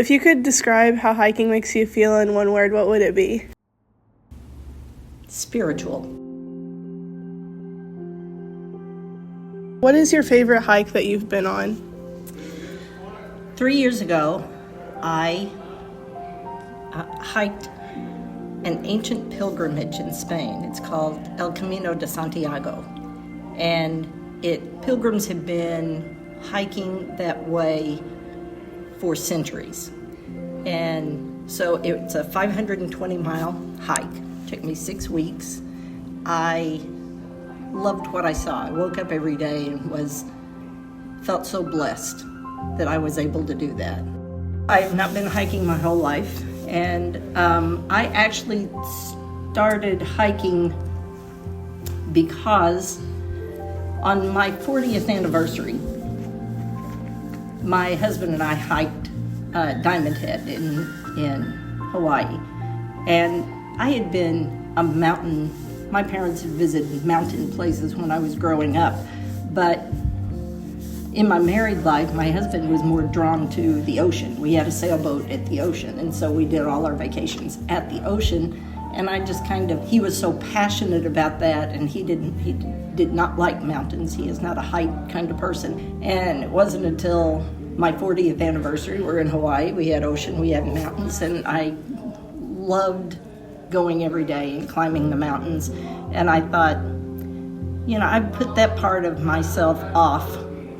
If you could describe how hiking makes you feel in one word, what would it be? Spiritual. What is your favorite hike that you've been on? 3 years ago, I hiked an ancient pilgrimage in Spain. It's called El Camino de Santiago. And pilgrims have been hiking that way for centuries. And so it's a 520-mile hike. It took me 6 weeks. I loved what I saw. I woke up every day and felt so blessed that I was able to do that. I have not been hiking my whole life, and I actually started hiking because on my 40th anniversary, my husband and I hiked Diamond Head in Hawaii, and I had been my parents had visited mountain places when I was growing up, but in my married life, my husband was more drawn to the ocean. We had a sailboat at the ocean, and so we did all our vacations at the ocean. And I just he was so passionate about that, and he did not like mountains. He is not a height kind of person. And it wasn't until my 40th anniversary, we're in Hawaii, we had ocean, we had mountains, and I loved going every day and climbing the mountains. And I thought, I've put that part of myself off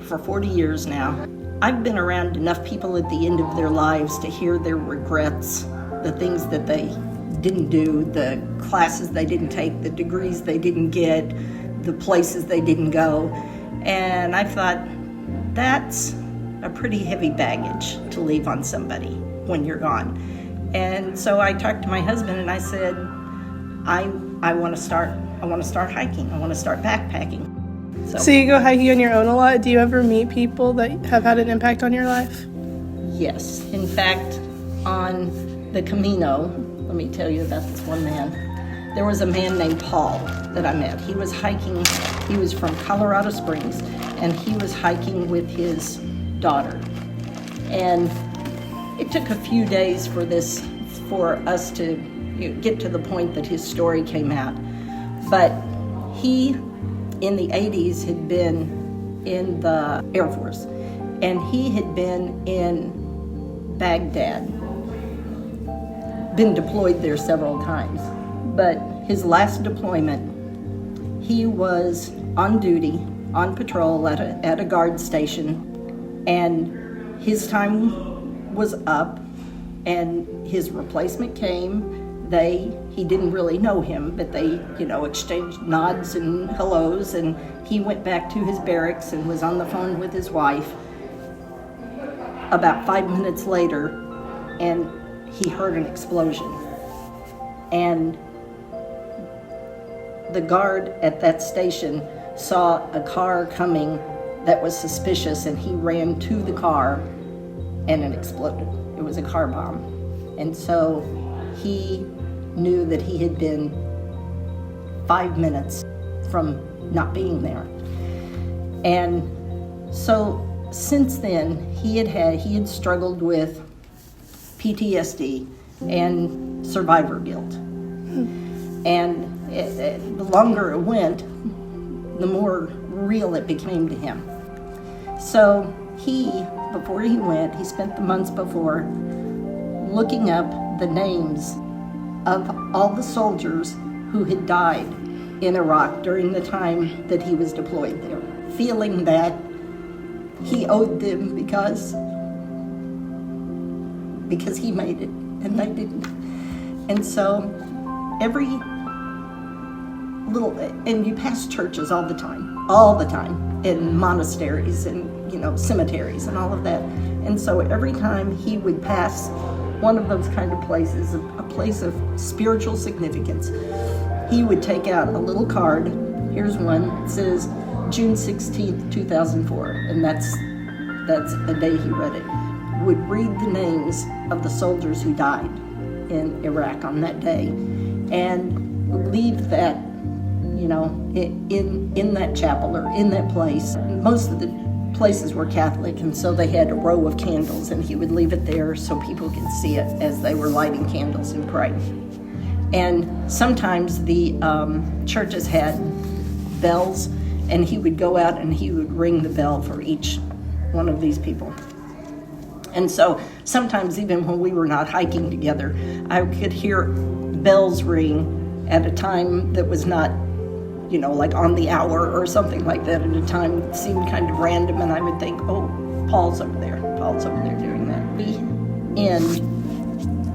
for 40 years now. I've been around enough people at the end of their lives to hear their regrets, the things that they didn't do, the classes they didn't take, the degrees they didn't get, the places they didn't go. And I thought, that's a pretty heavy baggage to leave on somebody when you're gone. And so I talked to my husband and I said, I want to start hiking. I want to start backpacking. So you go hiking on your own a lot. Do you ever meet people that have had an impact on your life? Yes. In fact, on the Camino, let me tell you about this one man. There was a man named Paul that I met. He was hiking. He was from Colorado Springs, and he was hiking with his daughter. And it took a few days for us to get to the point that his story came out. But he, in the 80s, had been in the Air Force, and he had been in Baghdad, been deployed there several times. But his last deployment, he was on duty, on patrol at a guard station, and his time was up, and his replacement came. He didn't really know him, but they, exchanged nods and hellos, and he went back to his barracks and was on the phone with his wife about 5 minutes later, and he heard an explosion. And the guard at that station saw a car coming that was suspicious, and he ran to the car, and it exploded. It was a car bomb. And so he knew that he had been 5 minutes from not being there. And so since then, he had struggled with PTSD and survivor guilt. And the longer it went, the more real it became to him. So before he went, he spent the months before looking up the names of all the soldiers who had died in Iraq during the time that he was deployed there, feeling that he owed them because he made it and they didn't. And so and you pass churches all the time, in monasteries and cemeteries and all of that. And so every time he would pass one of those kind of places, a place of spiritual significance, he would take out a little card. Here's one. It says June 16th, 2004, and that's the day he read it. Would read the names of the soldiers who died in Iraq on that day, and leave that, in that chapel or in that place. Most of the places were Catholic, and so they had a row of candles, and he would leave it there so people could see it as they were lighting candles and praying. And sometimes the churches had bells, and he would go out and he would ring the bell for each one of these people. And so sometimes even when we were not hiking together, I could hear bells ring at a time that was not, like on the hour or something like that, at a time that seemed kind of random, and I would think, oh, Paul's over there doing that. In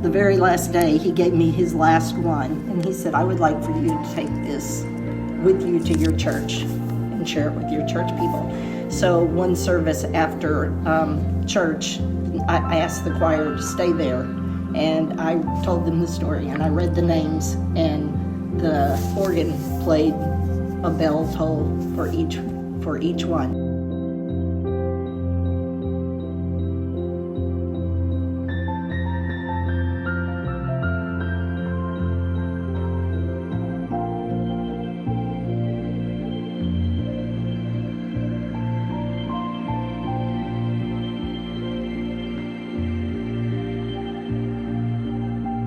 the very last day, he gave me his last one, and he said, I would like for you to take this with you to your church and share it with your church people. So one service after church, I asked the choir to stay there, and I told them the story, and I read the names, and the organ played a bell toll for each one.